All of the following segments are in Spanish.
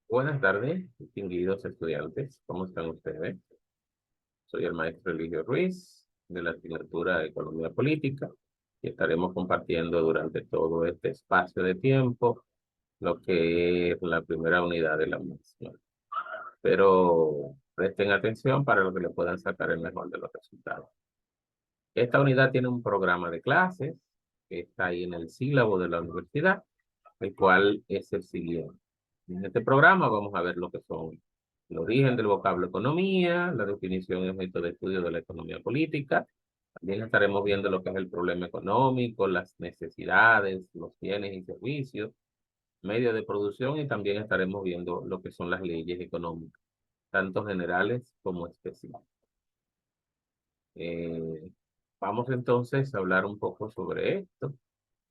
Buenas tardes, distinguidos estudiantes. ¿Cómo están ustedes? Soy el maestro Eligio Ruiz de la asignatura de Economía Política y estaremos compartiendo durante todo este espacio de tiempo lo que es la primera unidad de la misma. Pero presten atención para lo que le puedan sacar el mejor de los resultados. Esta unidad tiene un programa de clases que está ahí en el sílabo de la universidad, el cual es el siguiente. En este programa vamos a ver lo que son el origen del vocablo economía, la definición y objeto de estudio de la economía política. También estaremos viendo lo que es el problema económico, las necesidades, los bienes y servicios, medios de producción y también estaremos viendo lo que son las leyes económicas, tanto generales como específicas. Eh, Vamos entonces a hablar un poco sobre esto.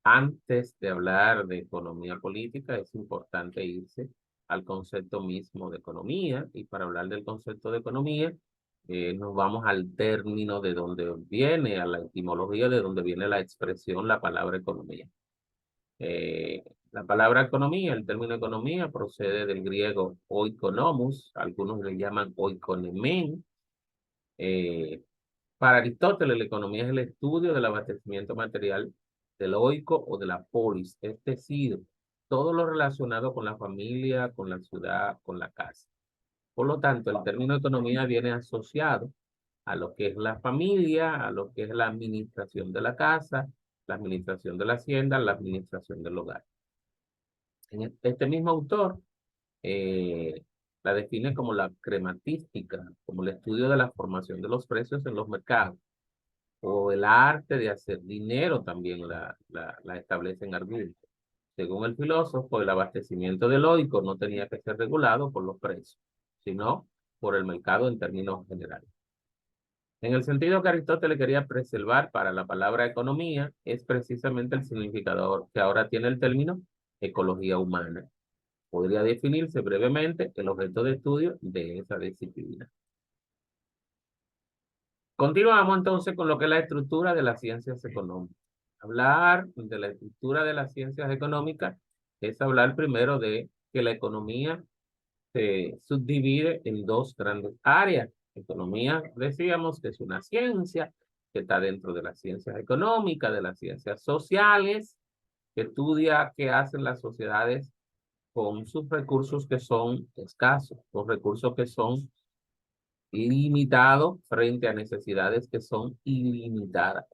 Antes de hablar de economía política, es importante irse al concepto mismo de economía. Y para hablar del concepto de economía, nos vamos al término de donde viene, a la etimología de donde viene la expresión, la palabra economía. La palabra economía, el término economía, procede del griego oikonomos, algunos le llaman oikonemen. Eh, para Aristóteles, la economía es el estudio del abastecimiento material del oiko o de la polis, es decir, todo lo relacionado con la familia, con la ciudad, con la casa. Por lo tanto, el término economía viene asociado a lo que es la familia, a lo que es la administración de la casa, la administración de la hacienda, la administración del hogar. Este mismo autor eh, la define como la crematística, como el estudio de la formación de los precios en los mercados o el arte de hacer dinero también la establecen algunos. Según el filósofo, el abastecimiento del oico no tenía que ser regulado por los precios, sino por el mercado en términos generales. En el sentido que Aristóteles quería preservar para la palabra economía, es precisamente el significador que ahora tiene el término ecología humana. Podría definirse brevemente el objeto de estudio de esa disciplina. Continuamos entonces con lo que es la estructura de las ciencias económicas. Hablar de la estructura de las ciencias económicas es hablar primero de que la economía se subdivide en dos grandes áreas. Economía, decíamos que es una ciencia que está dentro de las ciencias económicas, de las ciencias sociales, que estudia qué hacen las sociedades con sus recursos que son escasos, los recursos que son limitados frente a necesidades que son ilimitadas.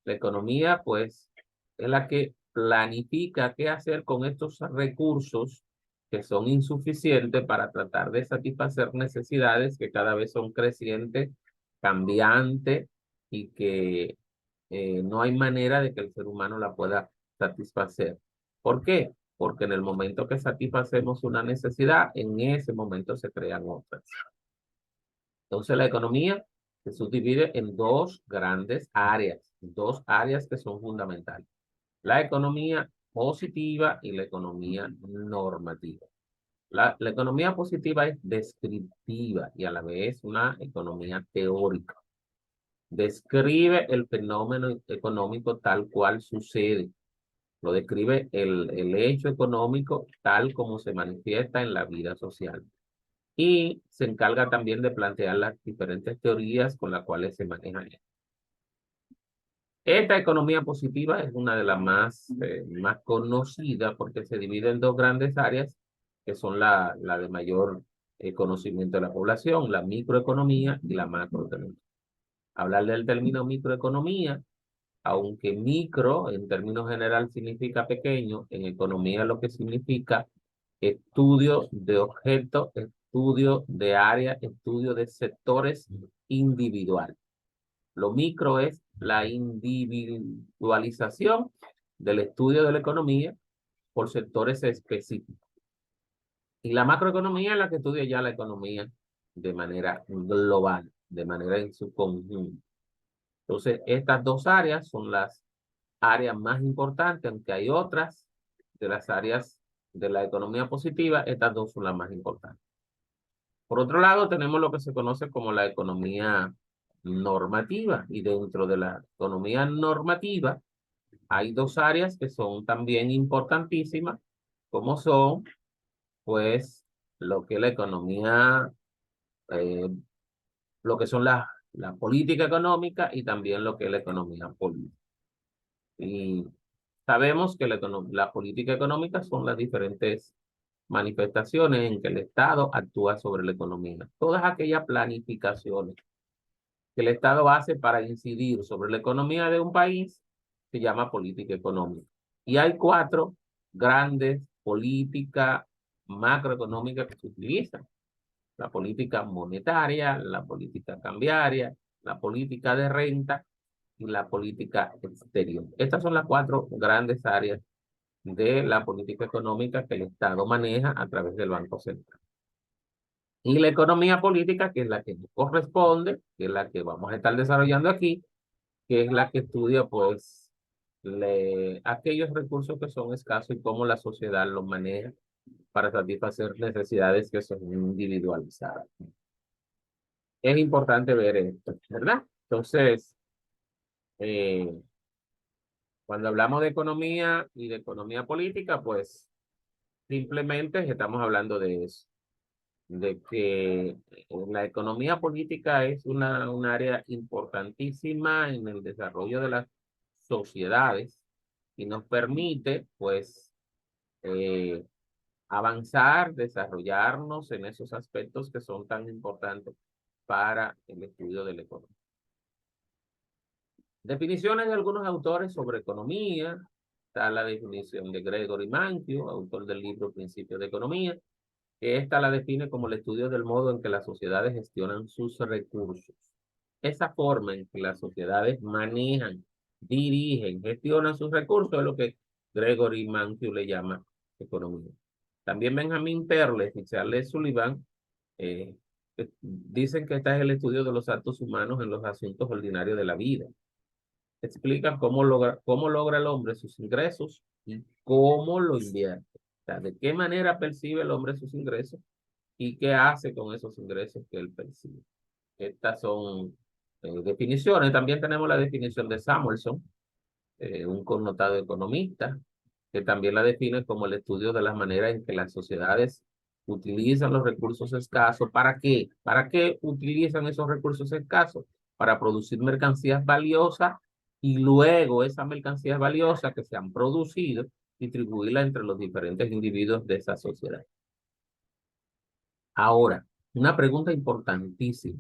La economía, pues, es la que planifica qué hacer con estos recursos que son insuficientes para tratar de satisfacer necesidades que cada vez son crecientes, cambiantes y que no hay manera de que el ser humano la pueda satisfacer. ¿Por qué? Porque en el momento que satisfacemos una necesidad, en ese momento se crean otras. Entonces la economía se subdivide en dos áreas que son fundamentales. La economía positiva y la economía normativa. La economía positiva es descriptiva y a la vez una economía teórica. Describe el fenómeno económico tal cual sucede. Lo describe el hecho económico tal como se manifiesta en la vida social. Y se encarga también de plantear las diferentes teorías con las cuales se manejan. Esta economía positiva es una de las más conocidas porque se divide en dos grandes áreas que son la de mayor conocimiento de la población, la microeconomía y la macroeconomía. Hablar del término microeconomía, aunque micro en términos general significa pequeño, en economía lo que significa estudio de objetos, estudio de áreas, estudio de sectores individuales. Lo micro es la individualización del estudio de la economía por sectores específicos. Y la macroeconomía es la que estudia ya la economía de manera global, de manera en su conjunto. Entonces, estas dos áreas son las áreas más importantes, aunque hay otras de las áreas de la economía positiva, estas dos son las más importantes. Por otro lado, tenemos lo que se conoce como la economía normativa y dentro de la economía normativa hay dos áreas que son también importantísimas, como son, pues, lo que es la economía, eh, lo que son la política económica y también lo que es la economía política. Y sabemos que la política económica son las diferentes manifestaciones en que el Estado actúa sobre la economía. Todas aquellas planificaciones que el Estado hace para incidir sobre la economía de un país se llama política económica. Y hay cuatro grandes políticas macroeconómicas que se utilizan: la política monetaria, la política cambiaria, la política de renta y la política exterior. Estas son las cuatro grandes áreas de la política económica que el Estado maneja a través del Banco Central. Y la economía política, que es la que nos corresponde, que es la que vamos a estar desarrollando aquí, que es la que estudia, pues, aquellos recursos que son escasos y cómo la sociedad los maneja para satisfacer necesidades que son individualizadas. Es importante ver esto, ¿verdad? Entonces, eh, cuando hablamos de economía y de economía política, pues simplemente estamos hablando de eso, de que la economía política es un área importantísima en el desarrollo de las sociedades y nos permite, pues, eh, avanzar, desarrollarnos en esos aspectos que son tan importantes para el estudio de la economía. Definiciones de algunos autores sobre economía. Está la definición de Gregory Mankiw, autor del libro Principios de Economía, que esta la define como el estudio del modo en que las sociedades gestionan sus recursos. Esa forma en que las sociedades manejan, dirigen, gestionan sus recursos es lo que Gregory Mankiw le llama economía. También Benjamin Perles y Charles Sullivan eh, dicen que este es el estudio de los actos humanos en los asuntos ordinarios de la vida. Explican cómo logra el hombre sus ingresos y cómo lo invierte. O sea, de qué manera percibe el hombre sus ingresos y qué hace con esos ingresos que él percibe. Estas son definiciones. También tenemos la definición de Samuelson, un connotado economista, que también la define como el estudio de las maneras en que las sociedades utilizan los recursos escasos. ¿Para qué? ¿Para qué utilizan esos recursos escasos? Para producir mercancías valiosas y luego esas mercancías valiosas que se han producido, distribuirlas entre los diferentes individuos de esa sociedad. Ahora, una pregunta importantísima.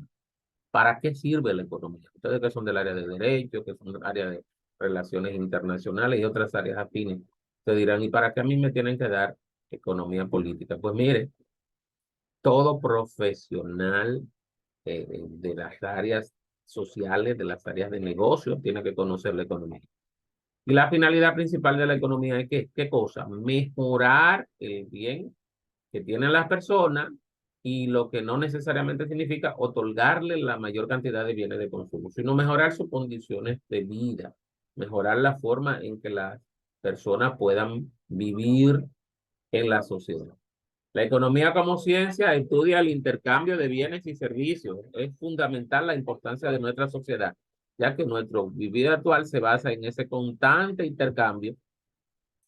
¿Para qué sirve la economía? Ustedes que son del área de derecho, que son del área de relaciones internacionales y otras áreas afines, te dirán, ¿y para qué a mí me tienen que dar economía política? Pues mire, todo profesional de las áreas sociales, de las áreas de negocio, tiene que conocer la economía. Y la finalidad principal de la economía es que, ¿qué cosa? Mejorar el bien que tienen las personas y lo que no necesariamente significa otorgarle la mayor cantidad de bienes de consumo, sino mejorar sus condiciones de vida, mejorar la forma en que las personas puedan vivir en la sociedad. La economía como ciencia estudia el intercambio de bienes y servicios. Es fundamental la importancia de nuestra sociedad, ya que nuestro vivir actual se basa en ese constante intercambio,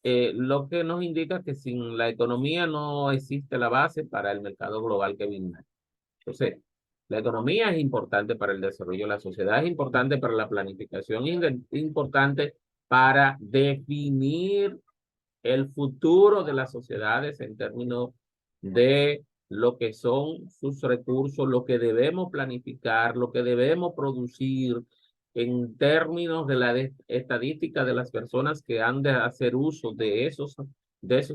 lo que nos indica que sin la economía no existe la base para el mercado global que viene. Entonces, la economía es importante para el desarrollo de la sociedad, es importante para la planificación, es importante para definir el futuro de las sociedades en términos de lo que son sus recursos, lo que debemos planificar, lo que debemos producir en términos de la estadística de las personas que han de hacer uso de esos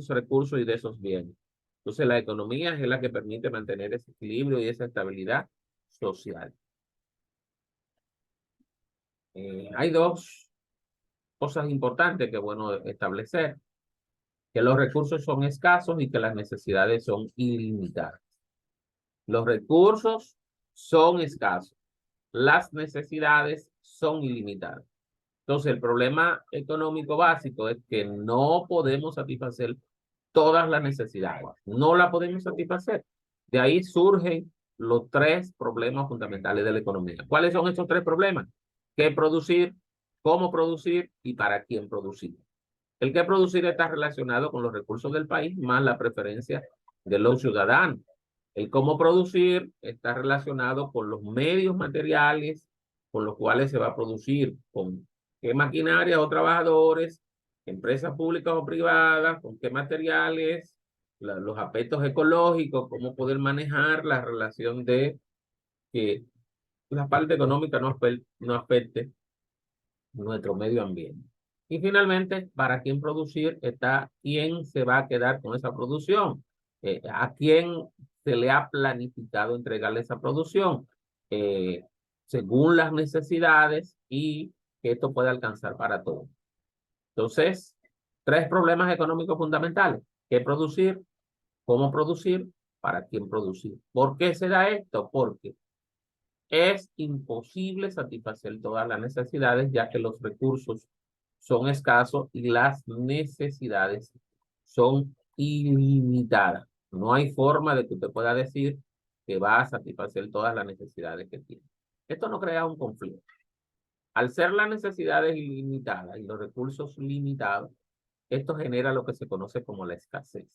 recursos y de esos bienes. Entonces, la economía es la que permite mantener ese equilibrio y esa estabilidad social. Hay dos cosas importantes que es bueno establecer: que los recursos son escasos y que las necesidades son ilimitadas. Los recursos son escasos, las necesidades son ilimitadas. Entonces, el problema económico básico es que no podemos satisfacer todas las necesidades, no la podemos satisfacer. De ahí surgen los tres problemas fundamentales de la economía. ¿Cuáles son estos tres problemas? ¿Qué producir? ¿Cómo producir? ¿Y para quién producir? El que producir está relacionado con los recursos del país más la preferencia de los ciudadanos. El cómo producir está relacionado con los medios materiales con los cuales se va a producir, con qué maquinaria o trabajadores, empresas públicas o privadas, con qué materiales, los aspectos ecológicos, cómo poder manejar la relación de que la parte económica no afecte nuestro medio ambiente. Y finalmente, ¿para quién producir? Está quién se va a quedar con esa producción, a quién se le ha planificado entregarle esa producción, eh, según las necesidades y que esto pueda alcanzar para todos. Entonces, tres problemas económicos fundamentales: ¿qué producir? ¿Cómo producir? ¿Para quién producir? ¿Por qué se da esto? Porque es imposible satisfacer todas las necesidades, ya que los recursos son escasos y las necesidades son ilimitadas. No hay forma de que usted pueda decir que va a satisfacer todas las necesidades que tiene. Esto no crea un conflicto. Al ser las necesidades ilimitadas y los recursos limitados, esto genera lo que se conoce como la escasez.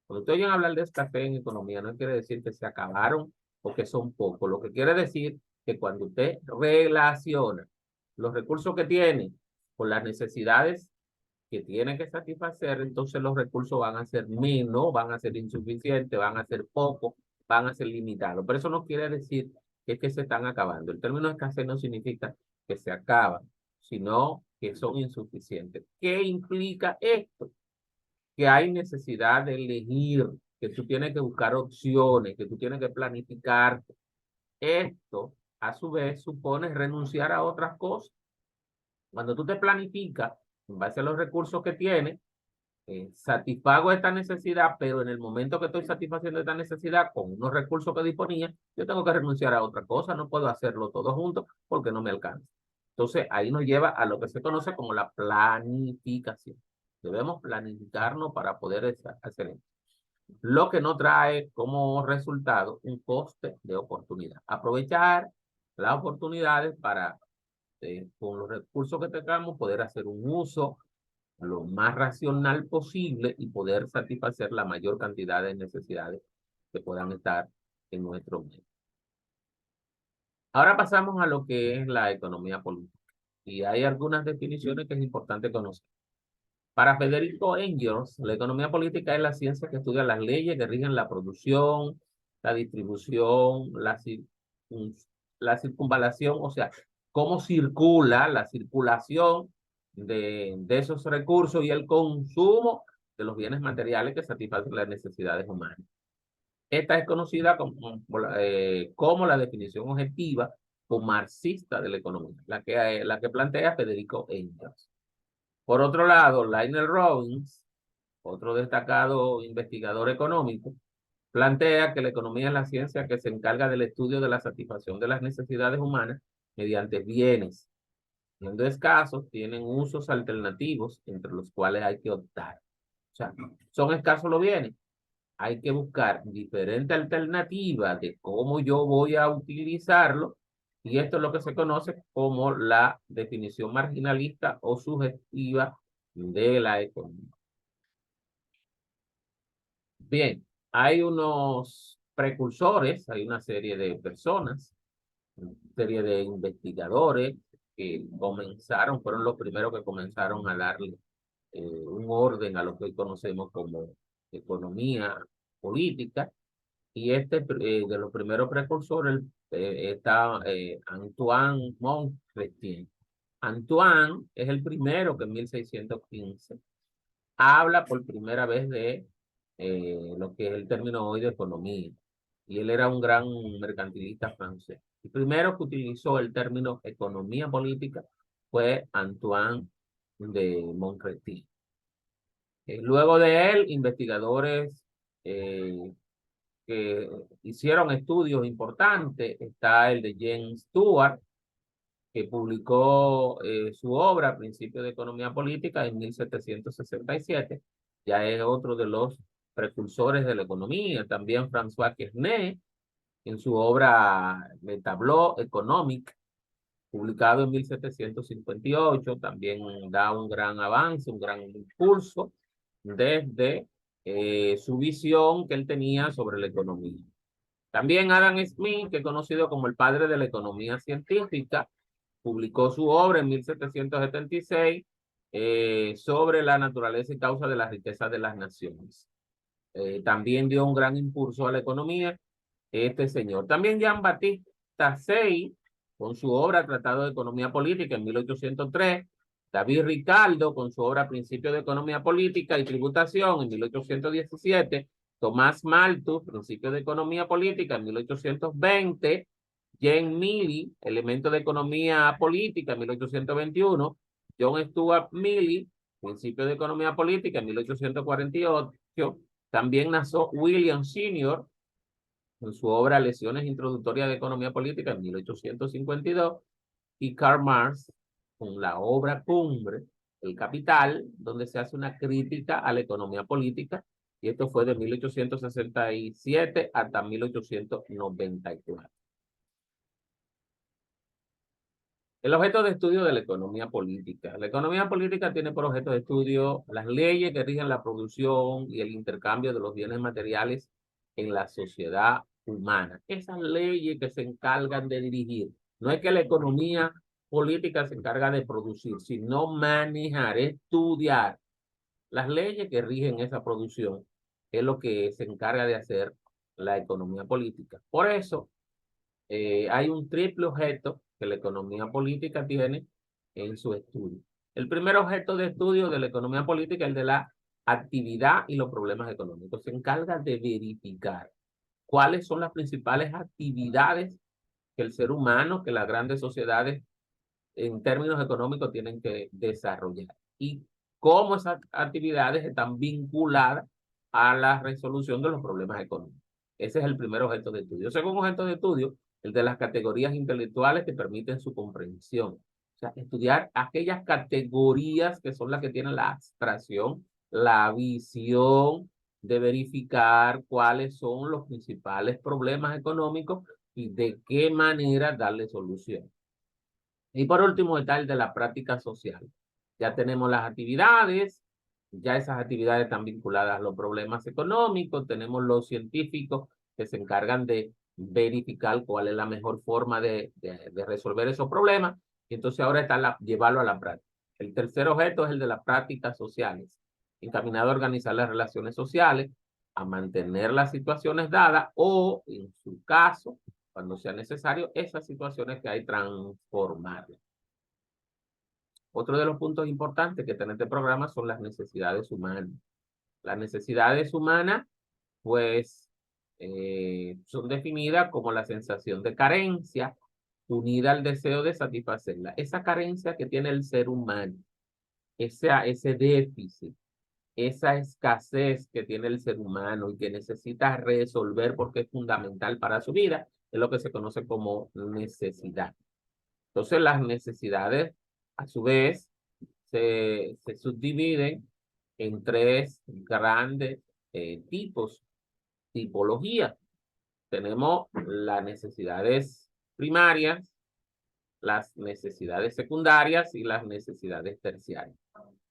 Cuando ustedes oyen hablar de escasez en economía, no quiere decir que se acabaron o que son pocos. Lo que quiere decir que cuando usted relaciona los recursos que tiene con las necesidades que tiene que satisfacer, entonces los recursos van a ser menos, van a ser insuficientes, van a ser pocos, van a ser limitados. Pero eso no quiere decir que es que se están acabando. El término escasez no significa que se acaban, sino que son insuficientes. ¿Qué implica esto? Que hay necesidad de elegir, que tú tienes que buscar opciones, que tú tienes que planificar. Esto, a su vez, supone renunciar a otras cosas. Cuando tú te planificas en base a los recursos que tienes, satisfago esta necesidad, pero en el momento que estoy satisfaciendo esta necesidad con unos recursos que disponía, yo tengo que renunciar a otra cosa, no puedo hacerlo todo junto porque no me alcanza. Entonces, ahí nos lleva a lo que se conoce como la planificación. Debemos planificarnos para poder hacer esto. Lo que no trae como resultado un coste de oportunidad. Aprovechar las oportunidades para, con los recursos que tengamos, poder hacer un uso lo más racional posible y poder satisfacer la mayor cantidad de necesidades que puedan estar en nuestro medio. Ahora pasamos a lo que es la economía política. Y hay algunas definiciones que es importante conocer. Para Federico Engels, la economía política es la ciencia que estudia las leyes que rigen la producción, la distribución, la circunvalación, o sea, cómo circula la circulación de esos recursos y el consumo de los bienes materiales que satisfacen las necesidades humanas. Esta es conocida como la definición objetiva o marxista de la economía, la que plantea Federico Engels. Por otro lado, Lionel Robbins, otro destacado investigador económico, plantea que la economía es la ciencia que se encarga del estudio de la satisfacción de las necesidades humanas mediante bienes. Siendo escasos, tienen usos alternativos entre los cuales hay que optar. O sea, son escasos los bienes. Hay que buscar diferentes alternativas de cómo yo voy a utilizarlo. Y esto es lo que se conoce como la definición marginalista o subjetiva de la economía. Bien, hay unos precursores, hay una serie de personas, una serie de investigadores que comenzaron, fueron los primeros que comenzaron a darle un orden a lo que hoy conocemos como economía política. Y de los primeros precursores está Antoine Montretier. Antoine es el primero que en 1615 habla por primera vez de lo que es el término hoy de economía. Y él era un gran mercantilista francés. El primero que utilizó el término economía política fue Antoine de Montretier. Luego de él, investigadores eh, que hicieron estudios importantes. Está el de James Stewart, que publicó su obra, Principios de Economía Política, en 1767. Ya es otro de los precursores de la economía. También François Quesnay, en su obra Le Tableau Économique, publicado en 1758, también da un gran avance, un gran impulso desde su visión que él tenía sobre la economía. También Adam Smith, que es conocido como el padre de la economía científica, publicó su obra en 1776 sobre la naturaleza y causa de la riqueza de las naciones. También dio un gran impulso a la economía este señor. También Jean-Baptiste Say, con su obra Tratado de Economía Política en 1803, David Ricardo, con su obra Principio de Economía Política y Tributación en 1817, Tomás Malthus, Principio de Economía Política en 1820, Jane Milley, Elementos de Economía Política en 1821, John Stuart Milley, Principio de Economía Política en 1848, también nació William Senior en su obra Lesiones Introductorias de Economía Política en 1852 y Karl Marx con la obra cumbre El Capital, donde se hace una crítica a la economía política, y esto fue de 1867 hasta 1894. El objeto de estudio de la economía política. La economía política tiene por objeto de estudio las leyes que rigen la producción y el intercambio de los bienes materiales en la sociedad humana. Esas leyes que se encargan de dirigir. No es que la economía política se encarga de producir, sino manejar, estudiar las leyes que rigen esa producción. Es lo que se encarga de hacer la economía política. Por eso, hay un triple objeto que la economía política tiene en su estudio. El primer objeto de estudio de la economía política es el de la actividad y los problemas económicos. Se encarga de verificar cuáles son las principales actividades que el ser humano, que las grandes sociedades en términos económicos tienen que desarrollar y cómo esas actividades están vinculadas a la resolución de los problemas económicos. Ese es el primer objeto de estudio. Segundo objeto de estudio, el de las categorías intelectuales que permiten su comprensión. O sea, estudiar aquellas categorías que son las que tienen la abstracción, la visión de verificar cuáles son los principales problemas económicos y de qué manera darle solución. Y por último está el de la práctica social. Ya tenemos las actividades, ya esas actividades están vinculadas a los problemas económicos, tenemos los científicos que se encargan de verificar cuál es la mejor forma de resolver esos problemas, y entonces ahora está llevarlo a la práctica. El tercer objeto es el de las prácticas sociales, encaminado a organizar las relaciones sociales, a mantener las situaciones dadas o, en su caso, cuando sea necesario, esas situaciones que hay transformarlas. Otro de los puntos importantes que tiene este programa son las necesidades humanas. Las necesidades humanas, pues, son definidas como la sensación de carencia unida al deseo de satisfacerla. Esa carencia que tiene el ser humano, ese déficit, esa escasez que tiene el ser humano y que necesita resolver porque es fundamental para su vida, es lo que se conoce como necesidad. Entonces, las necesidades, a su vez, se subdividen en tres grandes tipologías. Tenemos las necesidades primarias, las necesidades secundarias y las necesidades terciarias.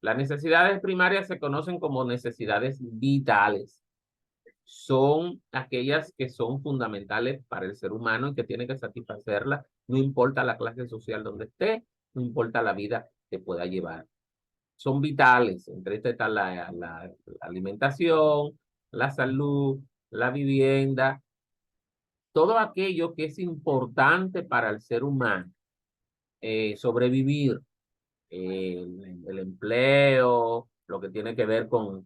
Las necesidades primarias se conocen como necesidades vitales. Son aquellas que son fundamentales para el ser humano y que tiene que satisfacerlas, no importa la clase social donde esté, no importa la vida que pueda llevar. Son vitales, entre estas está la alimentación, la salud, la vivienda, todo aquello que es importante para el ser humano, sobrevivir, el empleo, lo que tiene que ver con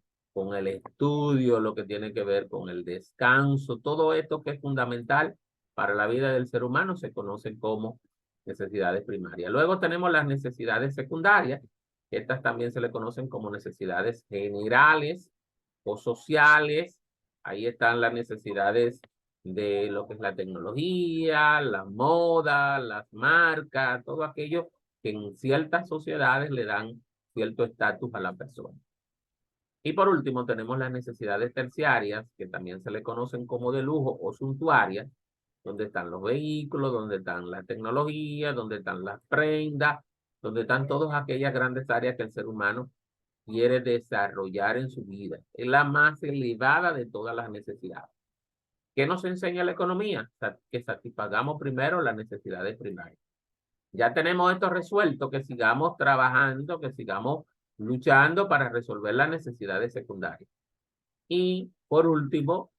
el estudio, lo que tiene que ver con el descanso, todo esto que es fundamental para la vida del ser humano se conoce como necesidades primarias. Luego tenemos las necesidades secundarias, estas también se le conocen como necesidades generales o sociales. Ahí están las necesidades de lo que es la tecnología, la moda, las marcas, todo aquello que en ciertas sociedades le dan cierto estatus a la persona. Y por último tenemos las necesidades terciarias, que también se le conocen como de lujo o suntuarias, donde están los vehículos, donde están la tecnología, donde están las prendas, donde están todas aquellas grandes áreas que el ser humano quiere desarrollar en su vida. Es la más elevada de todas las necesidades. ¿Qué nos enseña la economía? Que satisfagamos primero las necesidades primarias. Ya tenemos esto resuelto, que sigamos trabajando, que sigamos luchando para resolver las necesidades secundarias. Y por último,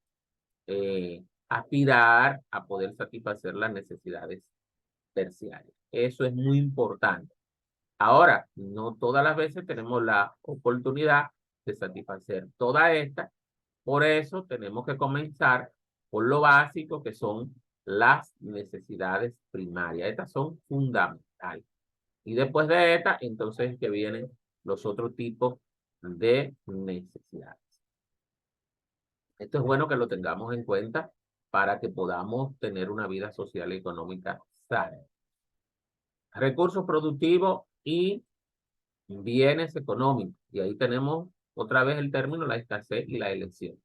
aspirar a poder satisfacer las necesidades terciarias. Eso es muy importante. Ahora, no todas las veces tenemos la oportunidad de satisfacer todas estas. Por eso tenemos que comenzar por lo básico, que son las necesidades primarias. Estas son fundamentales. Y después de estas, entonces que vienen los otros tipos de necesidades. Esto es bueno que lo tengamos en cuenta para que podamos tener una vida social y económica sana. Recursos productivos y bienes económicos. Y ahí tenemos otra vez el término, la escasez y la elección.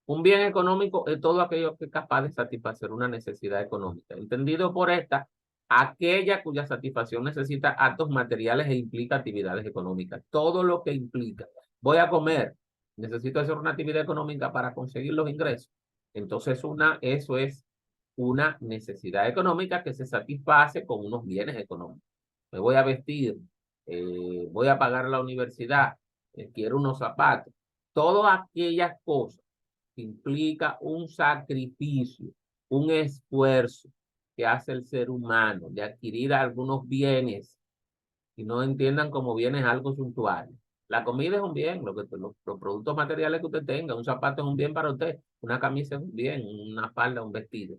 Un bien económico es todo aquello que es capaz de satisfacer una necesidad económica. Entendido por esta, aquella cuya satisfacción necesita actos materiales e implica actividades económicas. Todo lo que implica. Voy a comer, necesito hacer una actividad económica para conseguir los ingresos. Entonces, eso es una necesidad económica que se satisface con unos bienes económicos. Me voy a vestir, voy a pagar la universidad, quiero unos zapatos. Todas aquellas cosas que implica un sacrificio, un esfuerzo que hace el ser humano de adquirir algunos bienes y no entiendan como bienes algo suntuario. La comida es un bien, los productos materiales que usted tenga, un zapato es un bien para usted, una camisa es un bien, una falda, un vestido.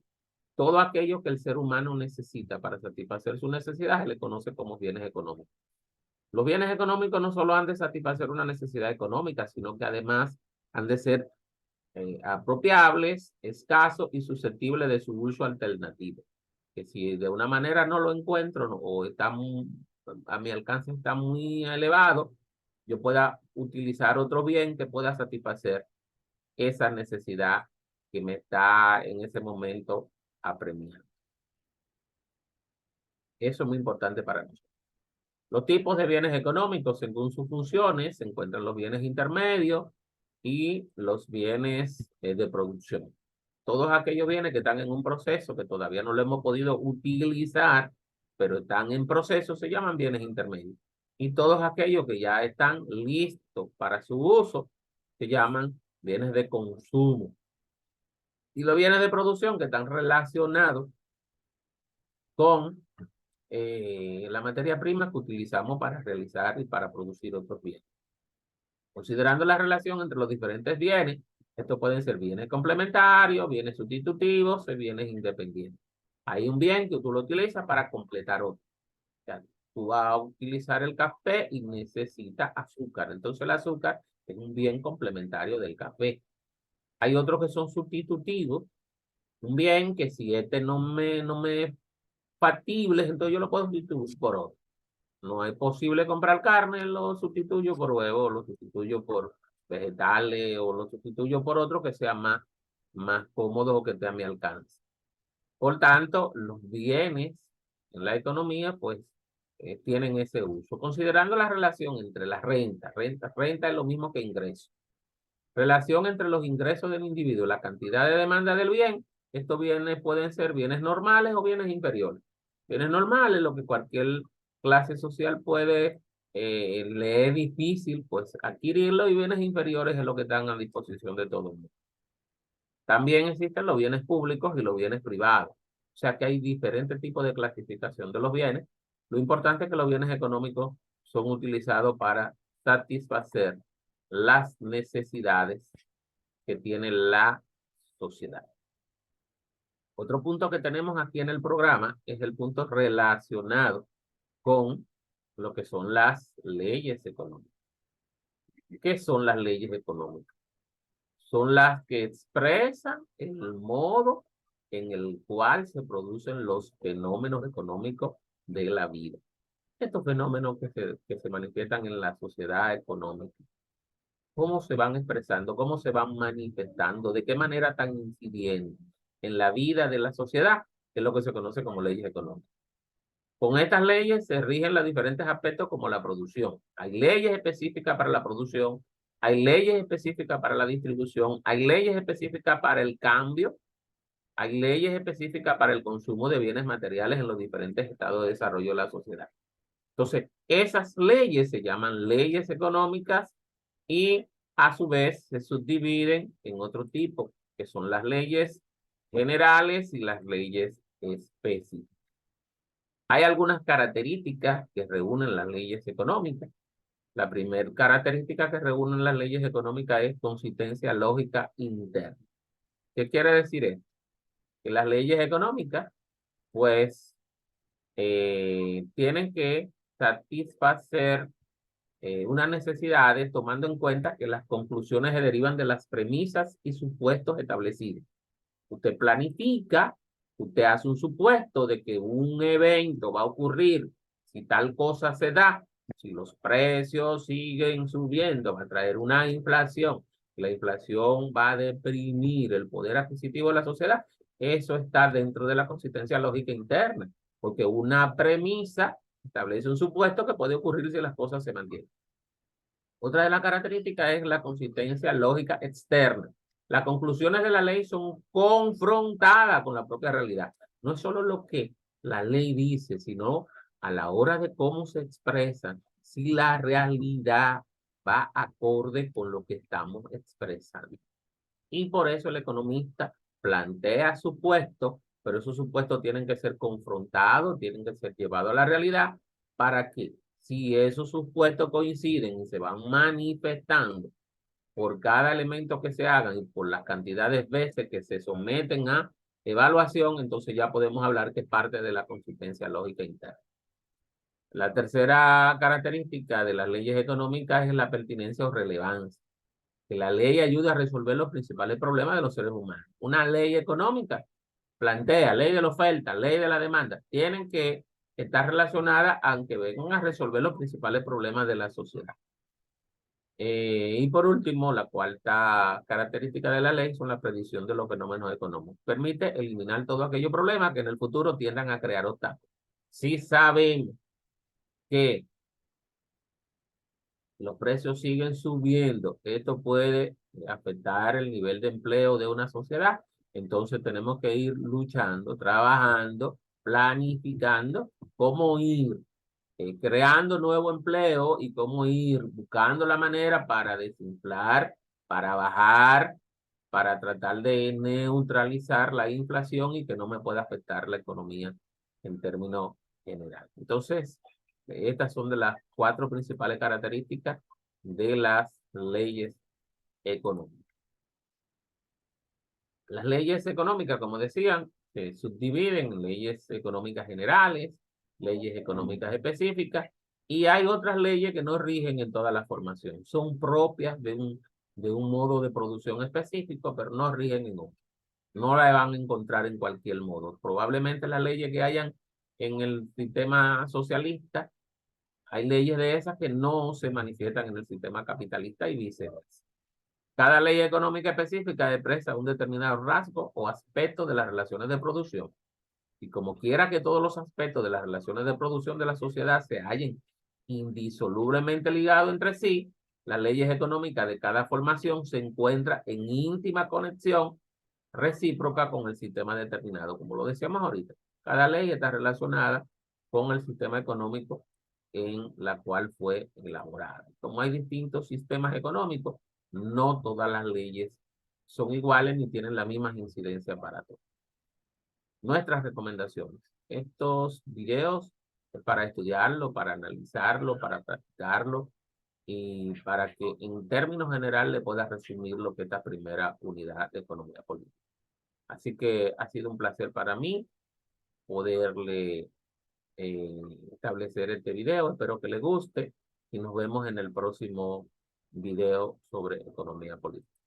Todo aquello que el ser humano necesita para satisfacer sus necesidades se le conoce como bienes económicos. Los bienes económicos no solo han de satisfacer una necesidad económica, sino que además han de ser apropiables, escasos y susceptibles de su uso alternativo. Que si de una manera no lo encuentro o está a mi alcance está muy elevado, yo pueda utilizar otro bien que pueda satisfacer esa necesidad que me está en ese momento apremiando. Eso es muy importante para nosotros. Los tipos de bienes económicos, según sus funciones, se encuentran los bienes intermedios y los bienes de producción. Todos aquellos bienes que están en un proceso, que todavía no lo hemos podido utilizar, pero están en proceso, se llaman bienes intermedios. Y todos aquellos que ya están listos para su uso, se llaman bienes de consumo. Y los bienes de producción que están relacionados con la materia prima que utilizamos para realizar y para producir otros bienes. Considerando la relación entre los diferentes bienes, estos pueden ser bienes complementarios, bienes sustitutivos y bienes independientes. Hay un bien que tú lo utilizas para completar otro. O sea, tú vas a utilizar el café y necesita azúcar. Entonces el azúcar es un bien complementario del café. Hay otros que son sustitutivos. Un bien que si este no me es factible, entonces yo lo puedo sustituir por otro. No es posible comprar carne, lo sustituyo por huevo, lo sustituyo por vegetales o lo sustituyo por otro que sea más cómodo o que esté a mi alcance. Por tanto, los bienes en la economía pues tienen ese uso. Considerando la relación entre la renta es lo mismo que ingreso. Relación entre los ingresos del individuo, la cantidad de demanda del bien, estos bienes pueden ser bienes normales o bienes inferiores. Bienes normales, lo que cualquier clase social puede, le es difícil pues adquirirlo, y bienes inferiores es lo que están a disposición de todo el mundo. También existen los bienes públicos y los bienes privados. O sea que hay diferentes tipos de clasificación de los bienes. Lo importante es que los bienes económicos son utilizados para satisfacer las necesidades que tiene la sociedad. Otro punto que tenemos aquí en el programa es el punto relacionado con lo que son las leyes económicas. ¿Qué son las leyes económicas? Son las que expresan el modo en el cual se producen los fenómenos económicos de la vida. Estos fenómenos que se manifiestan en la sociedad económica, cómo se van expresando, cómo se van manifestando, de qué manera están incidiendo en la vida de la sociedad, que es lo que se conoce como leyes económicas. Con estas leyes se rigen los diferentes aspectos como la producción. Hay leyes específicas para la producción, hay leyes específicas para la distribución, hay leyes específicas para el cambio, hay leyes específicas para el consumo de bienes materiales en los diferentes estados de desarrollo de la sociedad. Entonces, esas leyes se llaman leyes económicas y a su vez se subdividen en otro tipo, que son las leyes generales y las leyes específicas. Hay algunas características que reúnen las leyes económicas. La primera característica que reúnen las leyes económicas es consistencia lógica interna. ¿Qué quiere decir esto? Que las leyes económicas, pues, tienen que satisfacer unas necesidades tomando en cuenta que las conclusiones se derivan de las premisas y supuestos establecidos. Usted planifica, usted hace un supuesto de que un evento va a ocurrir si tal cosa se da, si los precios siguen subiendo, va a traer una inflación. La inflación va a deprimir el poder adquisitivo de la sociedad. Eso está dentro de la consistencia lógica interna, porque una premisa establece un supuesto que puede ocurrir si las cosas se mantienen. Otra de las características es la consistencia lógica externa. Las conclusiones de la ley son confrontadas con la propia realidad. No es solo lo que la ley dice, sino a la hora de cómo se expresan, si la realidad va acorde con lo que estamos expresando. Y por eso el economista plantea supuestos, pero esos supuestos tienen que ser confrontados, tienen que ser llevados a la realidad para que si esos supuestos coinciden y se van manifestando por cada elemento que se hagan y por las cantidades de veces que se someten a evaluación, entonces ya podemos hablar que es parte de la consistencia lógica interna. La tercera característica de las leyes económicas es la pertinencia o relevancia. Que la ley ayude a resolver los principales problemas de los seres humanos. Una ley económica plantea ley de la oferta, ley de la demanda, tienen que estar relacionadas aunque vengan a resolver los principales problemas de la sociedad. Y por último, la cuarta característica de la ley son la predicción de los fenómenos económicos. Permite eliminar todos aquellos problemas que en el futuro tiendan a crear obstáculos. Si sabemos que los precios siguen subiendo, esto puede afectar el nivel de empleo de una sociedad. Entonces tenemos que ir luchando, trabajando, planificando cómo ir creando nuevo empleo y cómo ir buscando la manera para desinflar, para bajar, para tratar de neutralizar la inflación y que no me pueda afectar la economía en términos generales. Entonces, estas son de las cuatro principales características de las leyes económicas. Las leyes económicas, como decían, se subdividen en leyes económicas generales, leyes económicas específicas, y hay otras leyes que no rigen en toda la formación. Son propias de un modo de producción específico, pero no rigen en otro. No la van a encontrar en cualquier modo. Probablemente las leyes que hayan en el sistema socialista, hay leyes de esas que no se manifiestan en el sistema capitalista y viceversa. Cada ley económica específica expresa un determinado rasgo o aspecto de las relaciones de producción. Y como quiera que todos los aspectos de las relaciones de producción de la sociedad se hallen indisolublemente ligados entre sí, las leyes económicas de cada formación se encuentran en íntima conexión recíproca con el sistema determinado, como lo decíamos ahorita. Cada ley está relacionada con el sistema económico en la cual fue elaborada. Como hay distintos sistemas económicos, no todas las leyes son iguales ni tienen la misma incidencia para todos. Nuestras recomendaciones. Estos videos es para estudiarlo, para analizarlo, para practicarlo y para que en términos generales le puedas resumir lo que es esta primera unidad de economía política. Así que ha sido un placer para mí poderle establecer este video. Espero que le guste y nos vemos en el próximo video sobre economía política.